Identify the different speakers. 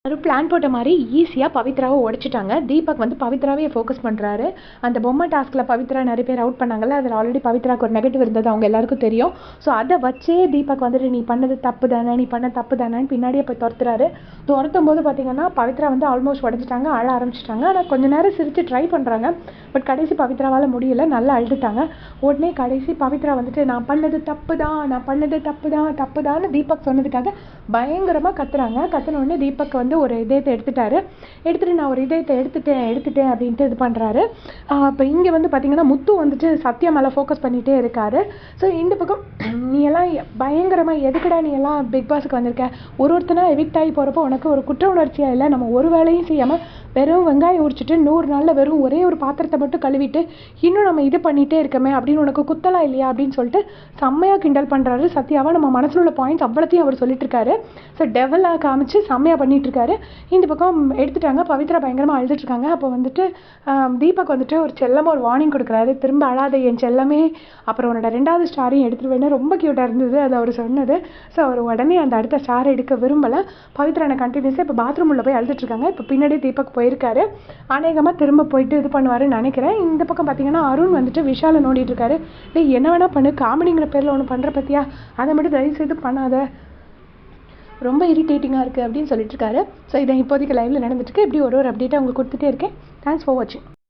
Speaker 1: ஒரு பிளான் போட்ட மாதிரி ஈஸியாக பவித்ராவை உடைச்சிட்டாங்க. தீபக் வந்து பவித்ராவே ஃபோக்கஸ் பண்ணுறாரு. அந்த பொம்மை டாஸ்கில் பவித்ரா நிறைய பேர் அவுட் பண்ணாங்கல்ல, அதில் ஆல்ரெடி பவித்ராவுக்கு ஒரு நெகட்டிவ் இருந்தது அவங்க எல்லாருக்கும் தெரியும். ஸோ அதை வச்சே தீபக் வந்துட்டு நீ பண்ணது தப்பு தானே, நீ பண்ண தப்பு தானேன்னு பின்னாடியே போய் துரத்துறாரு. துரத்தும் போது பார்த்தீங்கன்னா பவித்ரா வந்து ஆல்மோஸ்ட் உடச்சிட்டாங்க, அழ ஆரம்பிச்சிட்டாங்க. ஆனால் கொஞ்சம் நேரம் சிரித்து ட்ரை பண்ணுறாங்க. பட் கடைசி பவித்ராவால் முடியல, நல்லா அழுதுட்டாங்க. உடனே கடைசி பவித்ரா வந்துட்டு நான் பண்ணது தப்பு தான், நான் பண்ணது தப்பு தான், தப்பு தான்னு தீபக் சொன்னதுக்காக பயங்கரமாக கத்துறாங்க. கத்துன உடனே தீபக் வந்து ஒரு இதயத்தை எடுத்துட்டு நான் ஒரு இதயத்தை எடுத்துட்டேன் அப்படின்ட்டு இது பண்ணுறாரு. இப்போ இங்கே வந்து பார்த்தீங்கன்னா முத்து வந்துட்டு சத்யா மேலே ஃபோக்கஸ் பண்ணிகிட்டே இருக்காரு. ஸோ இந்த பக்கம் நீ எல்லாம் பயங்கரமாக எதுக்குடா நீ எல்லாம் பிக் பாஸுக்கு வந்திருக்க, ஒருத்தனா எவிக்ட் ஆகி போகிறப்போ உனக்கு ஒரு குற்ற உணர்ச்சியாக இல்லை, நம்ம ஒரு வேலையும் செய்யாமல் வெறும் வெங்காயம் உரிச்சிட்டு 100 நாளில் வெறும் ஒரே ஒரு பாத்திரத்தை மட்டும் கழுவிட்டு இன்னும் நம்ம இது பண்ணிகிட்டே இருக்கமே அப்படின்னு உனக்கு குத்தலாம் இல்லையா அப்படின்னு சொல்லிட்டு செம்மையாக கிண்டல் பண்ணுறாரு. சத்யாவை நம்ம மனசில் உள்ள பாயிண்ட்ஸ் அவ்வளோத்தையும் அவர் சொல்லிட்டு இருக்காரு. ஸோ டெவலாக காமிச்சு செம்மையாக பண்ணிட்டு இருக்காரு. இந்த பக்கம் எடுத்துட்டாங்க, பவித்ரா பயங்கரமாக அழுதுட்ருக்காங்க. அப்போ வந்துட்டு தீபக் வந்துட்டு ஒரு செல்லமாக ஒரு வார்னிங் கொடுக்குறாரு, திரும்ப அழாத என் செல்லமே, அப்புறம் உன்னோட 2வது ஸ்டாரையும் எடுத்துருவேன்னு. ரொம்ப க்யூட்டாக இருந்தது அது அவர் சொன்னது. ஸோ அவர் உடனே அந்த அடுத்த ஸ்டாரை எடுக்க விரும்பலை. பவித்ரா கண்டினியூஸாக இப்போ பாத்ரூம் உள்ள போய் அழுதுட்ருக்காங்க. இப்போ பின்னாடி தீபக் போயிருக்காரு, அநேகமாக திரும்ப போயிட்டு இது பண்ணுவாருன்னு நினைக்கிறேன். இந்த பக்கம் பார்த்தீங்கன்னா அருண் வந்துட்டு விஷாலை நோண்டிட்டு இருக்காரு. டேய் என்ன வேணா பண்ணு, காமெடிங்கிற பேரில் ஒன்று பண்ணுற பற்றியா, அதை மட்டும் தயவு செய்து பண்ணாத, ரொம்ப இரிட்டேட்டிங்காக இருக்குது அப்படின்னு சொல்லிட்டு இருக்காரு. ஸோ இதை இப்போதைக்கு லைவில் நடந்துட்டுருக்கு. இப்படி ஒரு அப்டேட்டாக உங்களுக்கு கொடுத்துட்டே இருக்கேன். தேங்க்ஸ் ஃபார் வாட்சிங்.